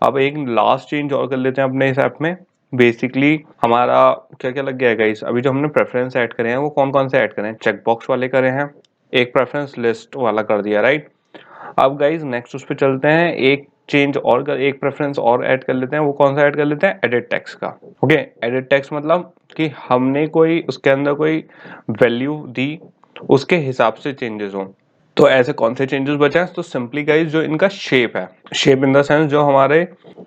अब एक last change और कर लेते हैं अपने इस ऐप में। बेसिकली हमारा क्या क्या लग गया है गाइस, अभी जो हमने प्रेफरेंस ऐड करे हैं वो कौन कौन से ऐड करे हैं, चेक बॉक्स वाले करे हैं, एक प्रेफरेंस लिस्ट वाला कर दिया, राइट। अब गाइस नेक्स्ट उस पर चलते हैं, एक चेंज और कर, एक प्रेफरेंस और ऐड कर लेते हैं। वो कौन सा ऐड कर लेते हैं, एडिट टेक्स्ट का। ओके, एडिट टेक्स्ट मतलब कि हमने कोई उसके अंदर कोई वैल्यू दी, उसके हिसाब से चेंजेस हों। तो ऐसे कौन से चेंजेस बचे हैं, तो सिंपली गाइस जो इनका शेप है, शेप इन द सेंस जो हमारे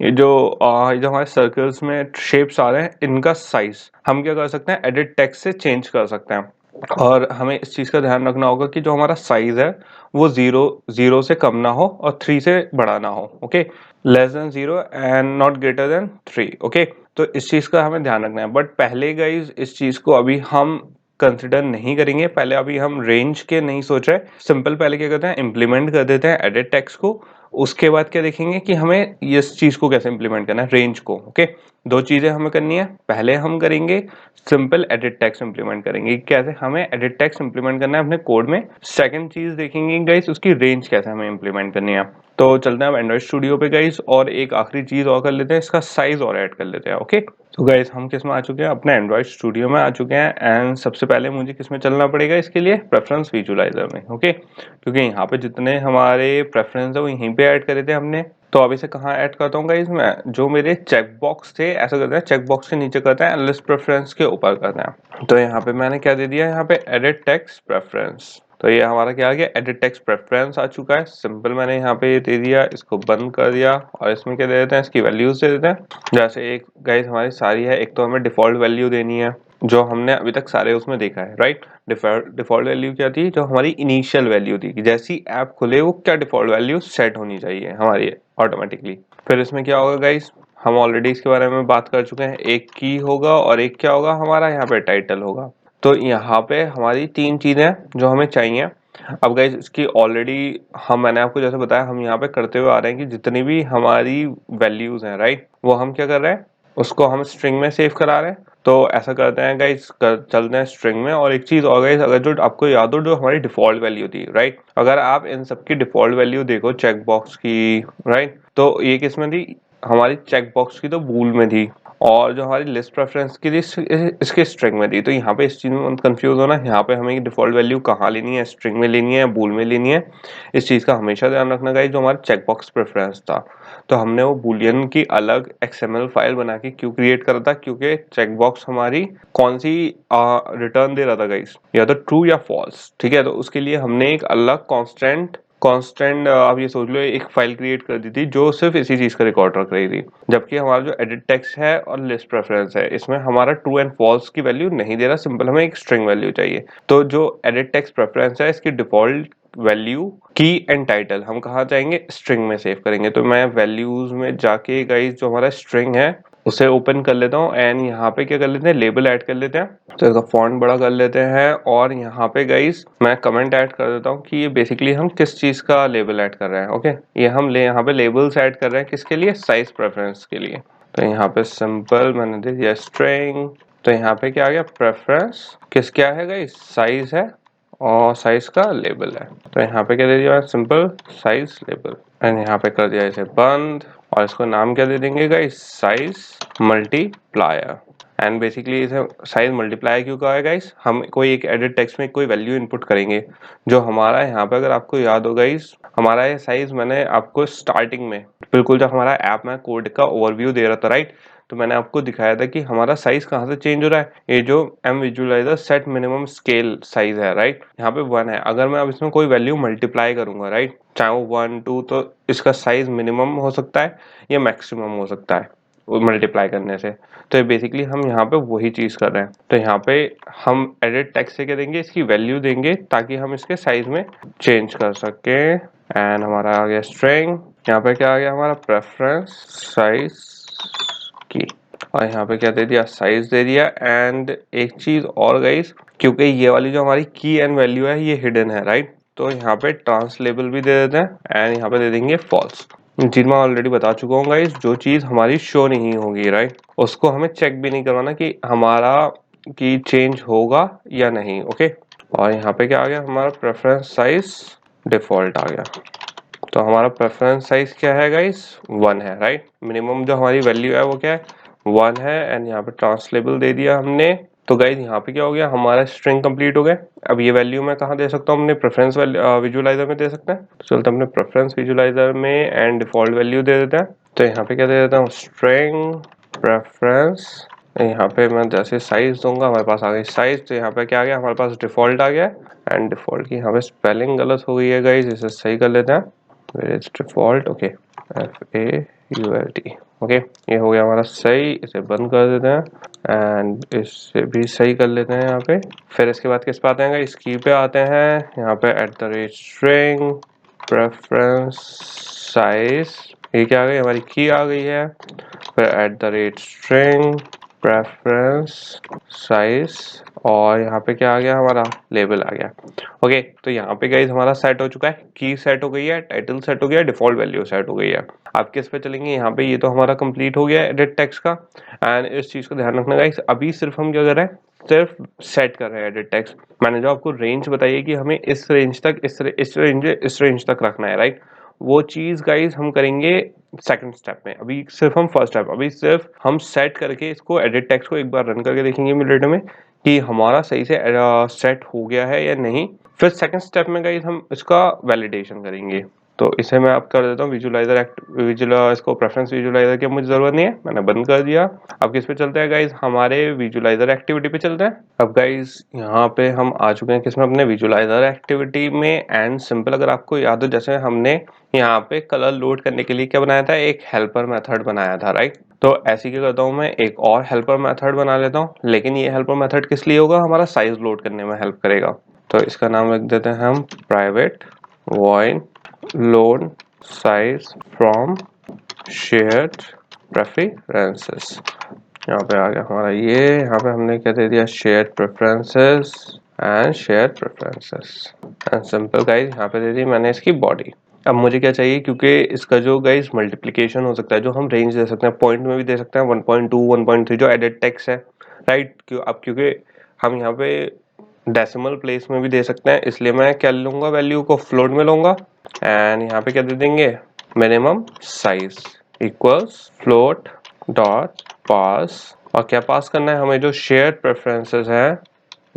ये जो हमारे सर्कल्स में शेप्स आ रहे हैं, इनका साइज हम क्या कर सकते हैं, एडिट टेक्स्ट से चेंज कर सकते हैं। और हमें इस चीज का ध्यान रखना होगा कि जो हमारा साइज है वो जीरो से कम ना हो और 3 से बड़ा ना हो। Okay, less than 0 and not greater than 3। Okay, तो इस चीज का हमें ध्यान रखना है। बट पहले गाइज इस चीज को अभी हम कंसिडर नहीं करेंगे, पहले अभी हम रेंज के नहीं सोच रहे, सिंपल पहले क्या करते हैं, इम्प्लीमेंट कर देते हैं एडिट टेक्स्ट को। उसके बाद क्या देखेंगे कि हमें इस चीज को कैसे इम्प्लीमेंट करना है, रेंज को। ओके, दो चीजें हमें करनी है, पहले हम करेंगे सिंपल एडिट टेक्स्ट इंप्लीमेंट करेंगे, कैसे हमें एडिट टेक्स्ट इंप्लीमेंट करना है अपने कोड में। सेकंड चीज देखेंगे गाइस उसकी रेंज कैसे हमें इंप्लीमेंट करनी है। तो चलते हैं अब एंड्रॉइड स्टूडियो पे गाइस, और एक आखिरी चीज और कर लेते हैं, इसका साइज और ऐड कर लेते हैं। ओके, तो गाइस हम किस में आ चुके हैं, अपने एंड्रॉइड स्टूडियो में आ चुके हैं। एंड सबसे पहले मुझे किस में चलना पड़ेगा इसके लिए, प्रेफरेंस विजुलाइजर में। ओके, क्योंकि यहाँ पे जितने हमारे प्रेफरेंस है वो यहीं पे ऐड करे थे हमने। तो अभी से कहाँ ऐड करता हूँ गाइस मैं, जो मेरे चेक बॉक्स थे, ऐसा करते हैं चेक बॉक्स के नीचे करते हैं, लिस्ट प्रेफरेंस के ऊपर करते हैं। तो यहाँ पे मैंने क्या दे दिया, यहाँ पे एडिट टेक्स्ट प्रेफरेंस। तो ये हमारा क्या आ गया, एडिट टेक्स्ट प्रेफरेंस आ चुका है। सिंपल मैंने यहाँ पे ये दे दिया, इसको बंद कर दिया और इसमें क्या दे देते हैं, इसकी वैल्यूज दे देते हैं। जैसे एक गाइस हमारी सारी है, एक तो हमें डिफॉल्ट वैल्यू देनी है जो हमने अभी तक सारे उसमें देखा है, राइट। डिफॉल्ट वैल्यू क्या थी, जो हमारी इनिशियल वैल्यू थी कि जैसी ऐप खुले वो क्या डिफॉल्ट वैल्यू सेट होनी चाहिए हमारी ऑटोमेटिकली। फिर इसमें क्या होगा गाइस, हम ऑलरेडी इसके बारे में बात कर चुके हैं, एक की होगा और एक क्या होगा हमारा यहाँ पे टाइटल होगा। तो यहाँ पे हमारी तीन चीजें जो हमें चाहिए। अब गाइस इसकी ऑलरेडी मैंने आपको जैसे बताया, हम यहाँ पे करते हुए आ रहे हैं कि जितनी भी हमारी वैल्यूज हैं, राइट, वो हम क्या कर रहे हैं, उसको हम स्ट्रिंग में सेव करा रहे हैं। तो ऐसा करते हैं गाइस, चलते हैं स्ट्रिंग में। और एक चीज और गाइस, अगर जो आपको याद हो जो हमारी डिफॉल्ट वैल्यू थी, राइट, अगर आप इन सबकी डिफॉल्ट वैल्यू देखो चेक बॉक्स की, राइट, तो ये किस में थी, हमारी चेक बॉक्स की तो बूल में थी, और जो हमारी लिस्ट प्रेफरेंस की थी इसके स्ट्रिंग में थी। तो यहाँ पे इस चीज में कंफ्यूज होना, यहाँ पे हमें डिफॉल्ट वैल्यू कहाँ लेनी है, स्ट्रिंग में लेनी है, बूल में लेनी है, इस चीज का हमेशा ध्यान रखना गाइस। जो हमारा चेक बॉक्स प्रेफरेंस था, तो हमने वो बूलियन की अलग XML फाइल बना के क्यों क्रिएट करा था, क्योंकि चेक बॉक्स हमारी कौन सी रिटर्न दे रहा था गाइस, या तो ट्रू या फॉल्स, ठीक है। तो उसके लिए हमने एक अलग कांस्टेंट आप ये सोच लो एक फाइल क्रिएट कर दी थी जो सिर्फ इसी चीज का रिकॉर्ड रख रही थी। जबकि हमारा जो एडिट टेक्स्ट है और लिस्ट प्रेफरेंस है, इसमें हमारा ट्रू एंड फॉल्स की वैल्यू नहीं दे रहा, सिंपल हमें एक स्ट्रिंग वैल्यू चाहिए। तो जो एडिट टेक्स्ट प्रेफरेंस है, इसकी डिफॉल्ट वैल्यू की एंड टाइटल हम कहाँ जाएंगे, स्ट्रिंग में सेव करेंगे। तो मैं वैल्यूज में जाके गाइस जो हमारा स्ट्रिंग है उसे ओपन कर लेता हूँ, एंड यहाँ पे क्या कर लेते हैं, लेबल ऐड कर लेते हैं। तो इसका फॉन्ट बड़ा कर लेते हैं, और यहाँ पे गाइस मैं कमेंट ऐड कर देता हूँ कि ये बेसिकली हम किस चीज का लेबल ऐड कर रहे हैं। ओके, ये हम यहाँ पे लेबल्स ऐड कर रहे हैं किसके लिए, साइज प्रेफरेंस के लिए। तो यहाँ पे सिंपल मैंने दे दिया स्ट्रिंग। तो यहाँ पे क्या आ गया, प्रेफरेंस किस क्या है गाइस, साइज है, और साइज का लेबल है। तो यहाँ पे क्या दे दिया, सिंपल साइज लेबल, एंड यहाँ पे कर दिया इसे बंद। और इसको नाम क्या दे देंगे guys, size multiplier. And basically इसे साइज मल्टीप्लायर क्यों कहा है गाइस, हम कोई एक एडिट टेक्स्ट में कोई वैल्यू इनपुट करेंगे जो हमारा यहाँ पे, अगर आपको याद हो गाइस, हमारा ये साइज मैंने आपको स्टार्टिंग में बिल्कुल जब हमारा ऐप में कोड का ओवरव्यू दे रहा था, राइट, तो मैंने आपको दिखाया था कि हमारा साइज कहाँ से चेंज हो रहा है, ये जो M visualizer set minimum scale size है, राइट, यहाँ पे 1 है। अगर मैं अब इसमें कोई वैल्यू मल्टीप्लाई करूंगा, राइट, चाहे वो 1 2, तो इसका साइज मिनिमम हो सकता है या मैक्सिमम हो सकता है मल्टीप्लाई करने से। तो बेसिकली हम यहाँ पे वही चीज कर रहे हैं। तो यहाँ पे हम एडिट टेक्स्ट से क्या देंगे, इसकी वैल्यू देंगे ताकि हम इसके साइज में चेंज कर सके। एंड हमारा आ गया स्ट्रिंग, यहाँ पे क्या आ गया हमारा, प्रेफरेंस साइज की, और यहाँ पे क्या दे दिया, साइज दे दिया। एंड एक चीज और गाइस, क्योंकि ये वाली जो हमारी की एंड वैल्यू है ये हिडन है, राइट, तो यहाँ पे ट्रांसलेबल भी दे देते हैं, एंड यहाँ पे दे देंगे फॉल्स। चीज मैं ऑलरेडी बता चुका हूँ गाइस, जो चीज हमारी शो नहीं होगी, राइट, उसको हमें चेक भी नहीं करवाना कि हमारा की चेंज होगा या नहीं। ओके, और यहाँ पे क्या आ गया हमारा, प्रेफरेंस साइज डिफॉल्ट आ गया। तो हमारा प्रेफरेंस साइज क्या है गाइस, 1 है, राइट। मिनिमम जो हमारी वैल्यू है वो क्या है, 1 है। एंड यहाँ पे ट्रांसलेबल दे दिया हमने। तो गाइस यहाँ पे क्या हो गया, हमारा स्ट्रिंग कंप्लीट हो गया। अब ये वैल्यू मैं कहाँ दे सकता हूँ, अपने प्रेफरेंस विजुलाइजर में दे सकते हैं। तो चलते अपने प्रेफरेंस विजुलाइजर में एंड डिफॉल्ट वैल्यू दे देते हैं। तो यहाँ पे क्या दे देता हूँ, स्ट्रिंग प्रेफरेंस। यहाँ पे मैं जैसे साइज दूंगा हमारे पास आ गई साइज। तो यहाँ पे क्या आ गया, हमारे पास डिफॉल्ट आ गया। एंड डिफॉल्ट की यहाँ पे स्पेलिंग गलत हो गई है गाइस, इसे सही कर लेते हैं। डिफॉल्ट, ओके, FAULT, ओके, ये हो गया हमारा सही। इसे बंद कर देते हैं एंड इससे भी सही कर लेते हैं यहाँ पे। फिर इसके बाद किस पे आते हैं, इस की पे आते हैं। यहाँ पे @string प्रेफरेंस साइज, ये क्या आ गई, हमारी की आ गई है। फिर @string प्रेफरेंस साइज, और यहाँ पे क्या आ गया, हमारा लेबल आ गया। ओके, तो यहाँ पे गाइस हमारा सेट हो चुका है, की सेट हो गई है, टाइटल सेट हो गया, डिफॉल्ट वैल्यू सेट हो गई है। आप किस पे चलेंगे, यहाँ पे ये तो हमारा कंप्लीट हो गया है एडिट टेक्स्ट का। एंड इस चीज को ध्यान रखना गाइस, अभी सिर्फ हम क्या कर रहे हैं, सिर्फ सेट कर रहे हैं एडिट टेक्स्ट। मैंने जो आपको रेंज बताई है कि हमें इस रेंज तक, इस रेंज तक रखना है, राइट। वो चीज गाइस हम करेंगे सेकंड स्टेप में। अभी सिर्फ हम फर्स्ट स्टेप, अभी सिर्फ हम सेट करके इसको एडिट टेक्स्ट को एक बार रन करके देखेंगे इमिडिएट में कि हमारा सही से सेट हो गया है या नहीं। फिर सेकंड स्टेप में गाइस हम इसका वैलिडेशन करेंगे। तो इसे मैं आप कर देता हूँ विजुलाइजर इसको प्रेफरेंस विजुलाइजर की मुझे जरूरत नहीं है, मैंने बंद कर दिया। अब किस पे चलते हैं गाइस, हमारे विजुलाइजर एक्टिविटी पे चलते हैं। अब गाइस यहाँ पे हम आ चुके हैं किसमें, अपने विजुलाइजर एक्टिविटी में। एंड सिंपल, अगर आपको याद हो, जैसे हमने यहाँ पे कलर लोड करने के लिए क्या बनाया था, एक हेल्पर मेथड बनाया था, राइट। तो ऐसे क्या करता हूँ, मैं एक और हेल्पर मेथड बना लेता हूँ। लेकिन ये हेल्पर मेथड किस लिए होगा, हमारा साइज लोड करने में हेल्प करेगा। तो इसका नाम रख देते हैं हम private void load size from shared preferences. यहाँ पे आ गया हमारा ये, यहाँ पे हमने क्या दे दिया, shared preferences and shared preferences and simple guys यहाँ पे दे दी मैंने इसकी बॉडी। अब मुझे क्या चाहिए, क्योंकि इसका जो गाइस मल्टीप्लिकेशन हो सकता है, जो हम रेंज दे सकते हैं, पॉइंट में भी दे सकते हैं, 1.2 1.3 जो एडिट टेक्स्ट है, राइट। अब क्योंकि हम यहाँ पे डेसिमल प्लेस में भी दे सकते हैं, इसलिए मैं क्या लूंगा, वैल्यू को फ्लोट में लूंगा। एंड यहाँ पे क्या दे देंगे, minimum size equals float dot pass, और क्या पास करना है हमें, जो शेयर्ड प्रेफरेंसेस है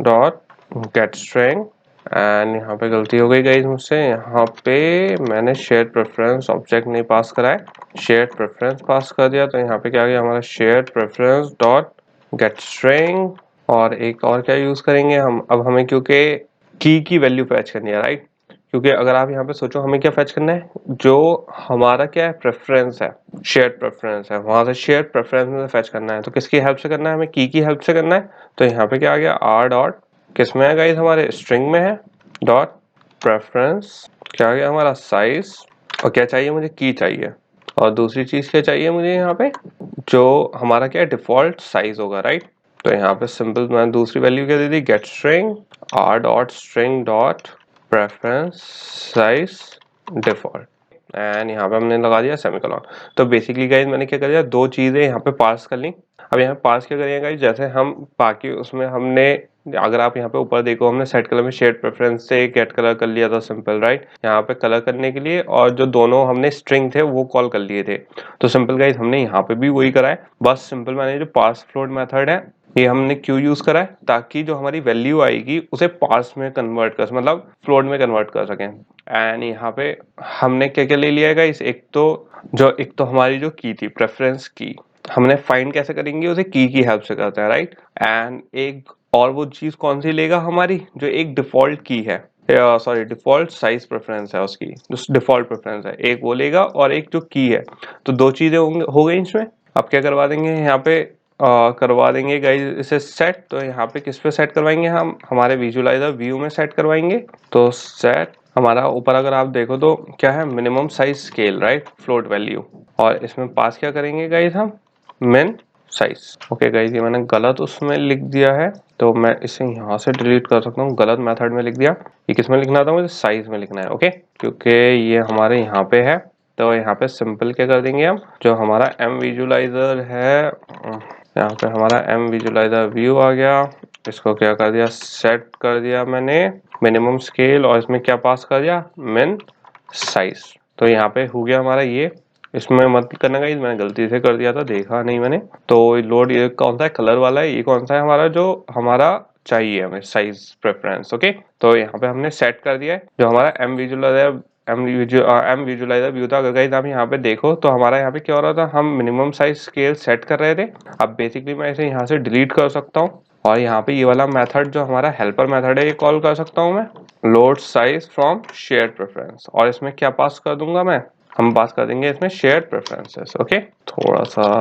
डॉट गेट स्ट्रिंग। एंड यहाँ पे गलती हो गई गाइस मुझसे, यहाँ पे मैंने शेयर्ड प्रेफरेंस ऑब्जेक्ट नहीं पास करा है, शेयर्ड प्रेफरेंस पास कर दिया। तो यहाँ पे क्या आ गया, हमारा shared preference dot get string. और एक और क्या यूज करेंगे हम, अब हमें क्योंकि की वैल्यू फैच करनी है, राइट। क्योंकि अगर आप यहाँ पे सोचो हमें क्या फैच करना है, जो हमारा क्या है, प्रेफरेंस है, शेयर्ड प्रेफरेंस है, वहां से शेयर्ड प्रेफरेंस में फैच करना है। तो किसकी हेल्प से करना है, हमें की हेल्प से करना है। तो यहाँ पे क्या आ गया, आर डॉट किस में है गाइस, हमारे स्ट्रिंग में है, डॉट प्रेफरेंस क्या आ गया, हमारा साइज। और क्या चाहिए मुझे, की चाहिए। और दूसरी चीज क्या चाहिए मुझे, यहाँ पे जो हमारा क्या है, डिफॉल्ट साइज होगा, राइट। तो यहाँ पे सिंपल मैंने दूसरी वैल्यू क्या दे दी, get string R dot string dot preference size default. And यहाँ पे हमने लगा दिया सेमीकोलन। तो बेसिकली गाइस मैंने क्या कर दिया, दो चीजें यहाँ पे पास कर ली। अब यहाँ पास क्या करिए गाइस, जैसे हम बाकी उसमें हमने, अगर आप यहाँ पे ऊपर देखो, हमने सेट कलर में शेड प्रेफरेंस से गेट कलर कर लिया था, सिंपल, राइट। यहाँ पे कलर करने के लिए, और जो दोनों हमने स्ट्रिंग थे वो कॉल कर लिए थे। तो सिंपल गाइस हमने यहाँ पे भी वही करा है, बस सिंपल मैंने जो पास फ्लोट मेथड है ये हमने क्यों यूज करा है, ताकि जो हमारी वैल्यू आएगी उसे पास में कन्वर्ट कर, मतलब फ्लोट में कन्वर्ट कर सकें। एंड यहाँ पे हमने क्या क्या ले लिया है गाइस, एक तो हमारी जो की थी प्रेफरेंस की, हमने फाइंड कैसे करेंगे, उसे की हेल्प से करते हैं, राइट। एंड एक और वो चीज कौन सी लेगा, हमारी जो एक डिफॉल्ट की है, सॉरी डिफॉल्ट साइज प्रेफरेंस है, उसकी जो डिफॉल्ट प्रेफरेंस है, एक वो लेगा और एक जो की है। तो दो चीजें हो गई इसमें। अब क्या करवा देंगे यहाँ पे, करवा देंगे गाइस इसे सेट। तो यहाँ पे किस पे सेट करवाएंगे, हम हमारे विजुलाइजर व्यू में सेट करवाएंगे। तो सेट हमारा ऊपर अगर आप देखो तो क्या है, minimum size scale, right, float value. और इसमें पास क्या करेंगे गाइस, हम मिन साइज। ओके गाइस, ये मैंने गलत उसमें लिख दिया है, तो मैं इसे यहाँ से डिलीट कर सकता हूँ, गलत मेथड में लिख दिया। ये किस में लिखना था, मुझे साइज में लिखना है, ओके, क्योंकि ये हमारे यहाँ पे है। तो यहाँ पे सिंपल क्या कर देंगे हम, जो हमारा एम विजुलाइजर है, यहाँ पे हमारा एम विजुलाइजर व्यू आ गया, इसको क्या कर दिया, सेट कर दिया मैंने मिनिमम स्केल, और इसमें क्या पास कर दिया, मिन साइज। तो यहाँ पे हो गया हमारा ये, इसमें मत करना गाइस, मैंने गलती से कर दिया था, देखा नहीं मैंने। तो लोड ये कौन सा है, कलर वाला है, ये कौन सा है हमारा, जो हमारा चाहिए हमें साइज प्रेफरेंस। ओके, तो यहाँ पे हमने सेट कर दिया है। जो हमारा एम विजुलाइजर व्यू था, अगर गाइस आप यहाँ पे देखो तो हमारा यहाँ पे क्या हो रहा था, हम मिनिमम साइज स्केल सेट कर रहे थे। अब बेसिकली मैं इसे यहाँ से डिलीट कर सकता हूँ और यहाँ पे ये वाला मेथड जो हमारा हेल्पर मेथड है ये कॉल कर सकता हूँ मैं, load size from share preference. और इसमें क्या पास कर दूंगा मैं, हम पास कर देंगे इसमें शेयर प्रेफरेंसेस। ओके, थोड़ा सा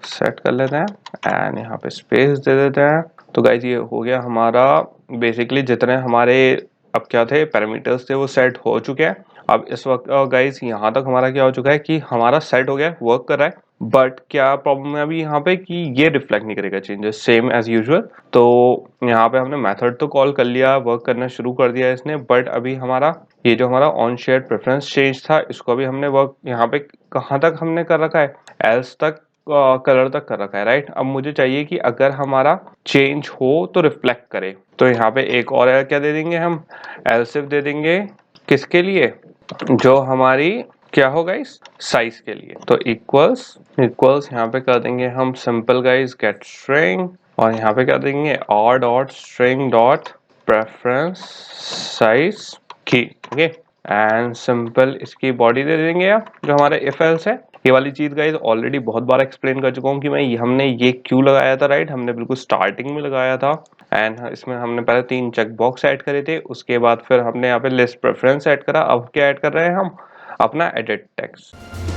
सेट कर लेते हैं एंड यहाँ पे स्पेस दे देते हैं। तो गाइज ये हो गया हमारा, बेसिकली जितने हमारे अब क्या थे पैरामीटर्स थे वो सेट हो चुके हैं। अब इस वक्त गाइज यहाँ तक हमारा क्या हो चुका है कि हमारा सेट हो गया, वर्क कर रहा है। बट क्या प्रॉब्लम है अभी यहाँ पे कि ये रिफ्लेक्ट नहीं करेगा चेंजेस सेम एज यूजुअल। तो यहाँ पे हमने मेथड तो कॉल कर लिया, वर्क करना शुरू कर दिया इसने, बट अभी हमारा ये जो हमारा ऑन शेयर प्रेफरेंस चेंज था इसको भी हमने वर्क यहाँ पे कहाँ तक हमने कर रखा है, एल्स तक, कलर तक कर रखा है, राइट। अब मुझे चाहिए कि अगर हमारा चेंज हो तो रिफ्लेक्ट करे। तो यहाँ पे एक और क्या दे देंगे हम, एल्सिफ दे देंगे, किसके लिए, जो हमारी क्या होगा इस साइज के लिए। तो इक्वल्स यहाँ पे कर देंगे हम सिंपल गाइस गेट स्ट्रिंग, और यहाँ पे कर देंगे are dot string dot preference size की। ओके, एंड सिंपल इसकी बॉडी दे देंगे आप, जो हमारा इफ एल्स है। ये वाली चीज गाइस ऑलरेडी बहुत बार एक्सप्लेन कर चुका हूँ कि मैं हमने ये क्यों लगाया था, राइट। हमने बिल्कुल स्टार्टिंग में लगाया था एंड इसमें हमने पहले 3 चेक बॉक्स ऐड करे थे, उसके बाद फिर हमने यहाँ पे लिस्ट प्रेफरेंस ऐड करा। अब क्या ऐड कर रहे हैं हम, अपना एडिट टेक्स्ट।